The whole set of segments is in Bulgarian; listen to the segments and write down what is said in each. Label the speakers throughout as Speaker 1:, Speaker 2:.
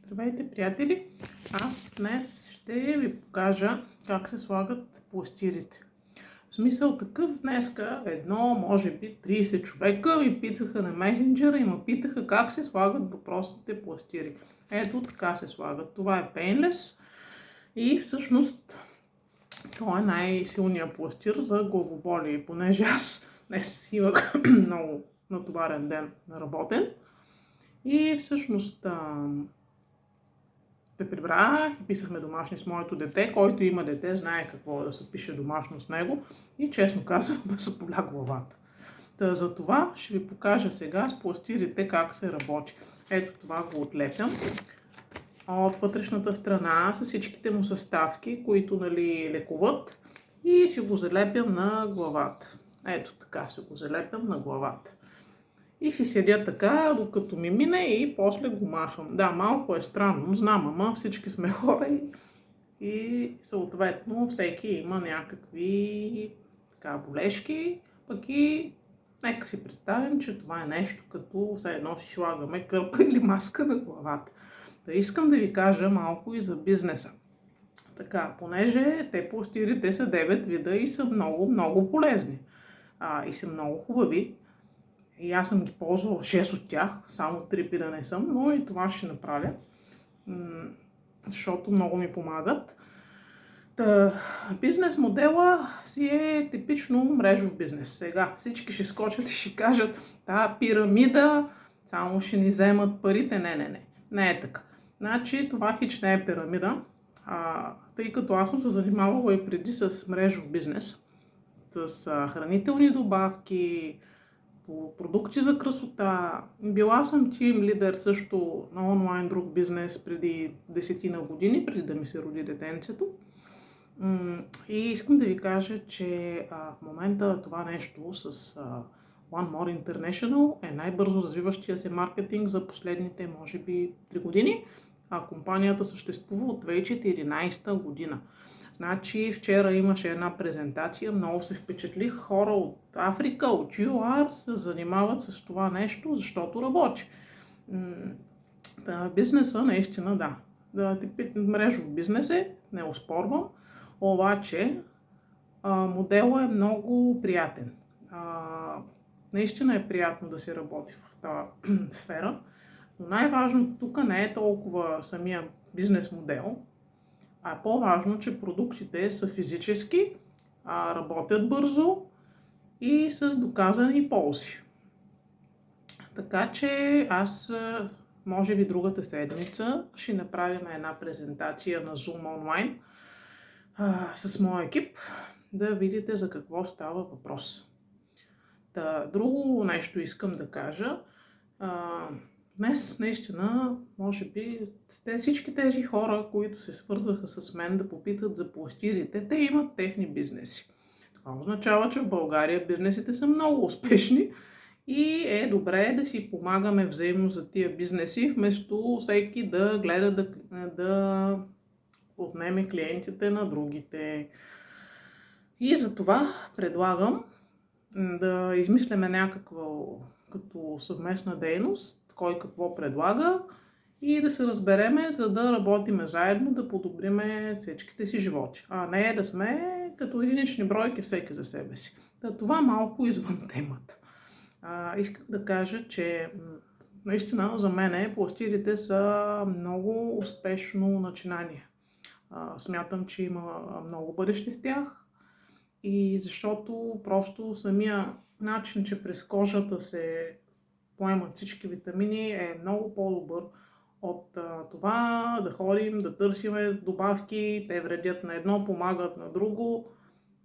Speaker 1: Здравейте, приятели! Аз днес ще ви покажа как се слагат пластирите. В смисъл такъв, днеска може би 30 човека ми писаха на месенджера и ме питаха как се слагат въпросните пластири. Ето така се слагат. Това е Painless и всъщност това е най-силният пластир за главоболие, понеже аз днес имах много натоварен ден на работен и всъщност те прибрах и писахме домашни с моето дете. Който има дете, знае какво е да се пише домашно с него и честно казвам, да се поля главата. За това ще ви покажа сега с пластирите как се работи. Ето това го отлепям от вътрешната страна с всичките му съставки, които лекуват, и си го залепям на главата. Ето така си го залепям на главата. И си седя така, докато ми мине и после го махам. Да, малко е странно, знам, ама всички сме хора и съответно всеки има някакви болешки, пък и нека си представим, че това е нещо като все едно си слагаме кърпа или маска на главата. Да искам да ви кажа малко и за бизнеса. Така, понеже те пластирите са 9 вида и са много, много полезни. И са много хубави. И аз съм ги ползвала 6 от тях, само 3 вида не съм, но и това ще направя, защото много ми помагат. Бизнес модела си е типично мрежов бизнес. Сега всички ще скочат и ще кажат, пирамида, само ще ни вземат парите. Не е така. Значи това хич не е пирамида, тъй като аз съм се занимавала и преди с мрежов бизнес, с хранителни добавки, по продукти за красота. Била съм тим лидер също на онлайн друг бизнес преди 10 години, преди да ми се роди детенцето. И искам да ви кажа, че в момента това нещо с One More International е най-бързо развиващия се маркетинг за последните, може би, 3 години, компанията съществува от 2014 година. Значи вчера имаше една презентация, много се впечатлих, хора от Африка, от ЮАР се занимават с това нещо, защото работи. Бизнеса наистина мрежов бизнес е, не оспорвам, обаче моделът е много приятен. Наистина е приятно да се работи в тази сфера, но най-важното тук не е толкова самия бизнес модел, а по-важно, че продуктите са физически, работят бързо и с доказани ползи. Така че аз, може би другата седмица, ще направим една презентация на Zoom онлайн с моя екип, да видите за какво става въпрос. Друго нещо искам да кажа. Днес наистина, може би, всички тези хора, които се свързаха с мен да попитат за пластирите, те имат техни бизнеси. Това означава, че в България бизнесите са много успешни и е добре да си помагаме взаимно за тия бизнеси, вместо всеки да гледа да отнеме клиентите на другите. И затова предлагам да измисляме някаква като съвместна дейност, кой какво предлага и да се разбереме, за да работиме заедно, да подобриме всичките си животи. А не да сме като единични бройки всеки за себе си. Това малко извън темата. Искам да кажа, че наистина за мен пластирите са много успешно начинание. Смятам, че има много бъдеще в тях и защото просто самия начин, че през кожата се поемат всички витамини, е много по-добър от това да ходим, да търсиме добавки, те вредят на едно, помагат на друго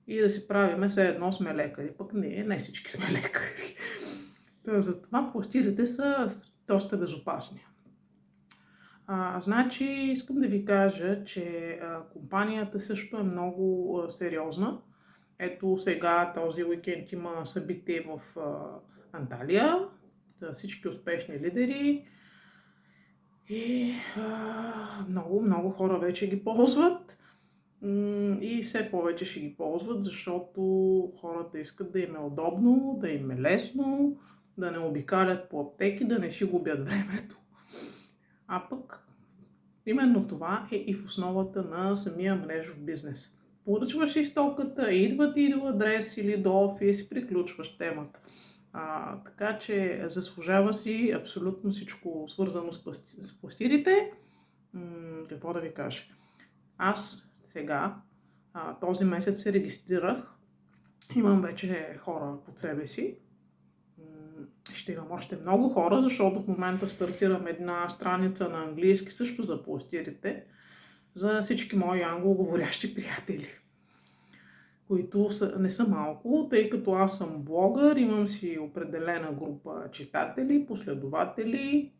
Speaker 1: и да си правиме все едно сме лекари. Пък не всички сме лекари. Затова пластирите са доста безопасни. Значи искам да ви кажа, че компанията също е много сериозна. Ето сега този уикенд има събитие в Анталия, всички успешни лидери и много хора вече ги ползват и все повече ще ги ползват, защото хората искат да им е удобно, да им е лесно, да не обикалят по аптеки, да не си губят времето. А пък Именно това е и в основата на самия мрежов бизнес. Поръчваш си стоката, идва ти до адрес или до офис, приключваш темата. Така че заслужава си абсолютно всичко свързано с пластирите. Какво да ви кажа? Аз сега този месец се регистрирах. Имам вече хора под себе си. Ще имам още много хора, защото в момента стартирам една страница на английски също за пластирите за всички мои англоговорящи приятели, които не са малко, тъй като аз съм блогър, имам си определена група читатели, последователи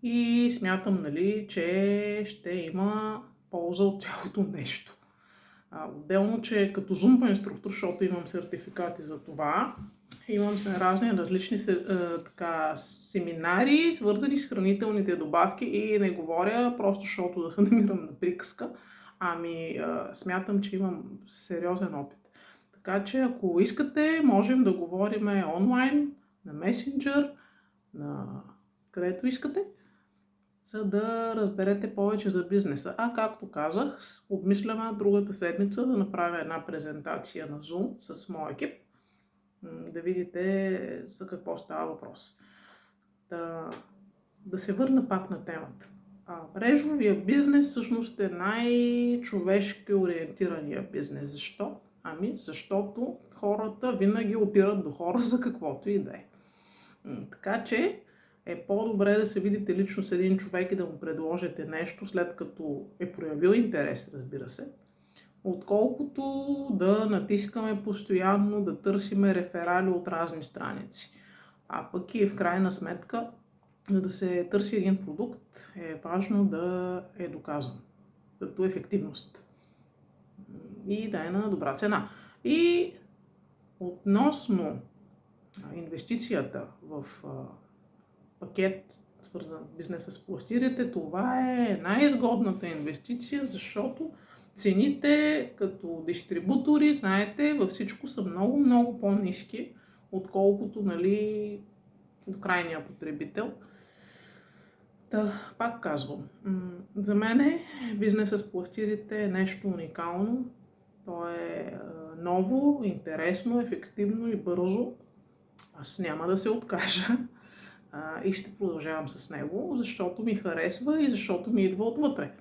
Speaker 1: и смятам, нали, че ще има полза от цялото нещо. Отделно, че като Zumba инструктор, защото имам сертификати за това, имам разни различни семинари, свързани с хранителните добавки и не говоря просто защото да се намирам на приказка, смятам, че имам сериозен опит. Така че ако искате, можем да говорим онлайн, на месенджер, на където искате, за да разберете повече за бизнеса. Както казах, обмисляме другата седмица да направя една презентация на Zoom с моя екип, да видите за какво става въпрос. Да се върна пак на темата. Мрежовия бизнес всъщност е най-човешки ориентирания бизнес. Защо? Защото хората винаги опират до хора за каквото и да е. Така че е по-добре да се видите лично с един човек и да му предложите нещо, след като е проявил интерес, разбира се, отколкото да натискаме постоянно, да търсиме реферали от разни страници. Пък и в крайна сметка, за да се търси един продукт, е важно да е доказан като ефективност и да е на добра цена. И относно инвестицията в пакет, свързан с бизнеса с пластирите, това е най-изгодната инвестиция, защото цените като дистрибутори, знаете, във всичко са много, много по-ниски, отколкото до крайния потребител. Пак казвам, за мен бизнесът с пластирите е нещо уникално. То е ново, интересно, ефективно и бързо. Аз няма да се откажа и ще продължавам с него, защото ми харесва и защото ми идва отвътре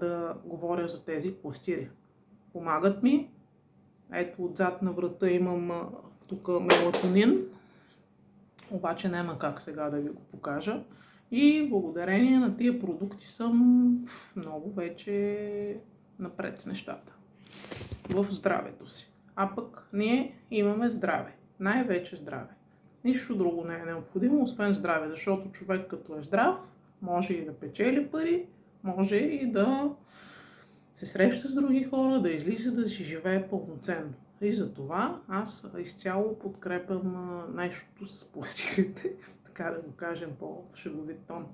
Speaker 1: да говоря за тези пластири. Помагат ми. Ето отзад на врата имам тук мелатонин, обаче няма как сега да ви го покажа. И благодарение на тия продукти съм много вече напред с нещата в здравето си. Пък ние имаме здраве, най-вече здраве. Нищо друго не е необходимо, освен здраве, защото човек като е здрав, може и да печели пари, може и да се среща с други хора, да излиза, да си живее пълноценно. И за това аз изцяло подкрепям нещото с пластирите, така да го кажем по-шеговит тон.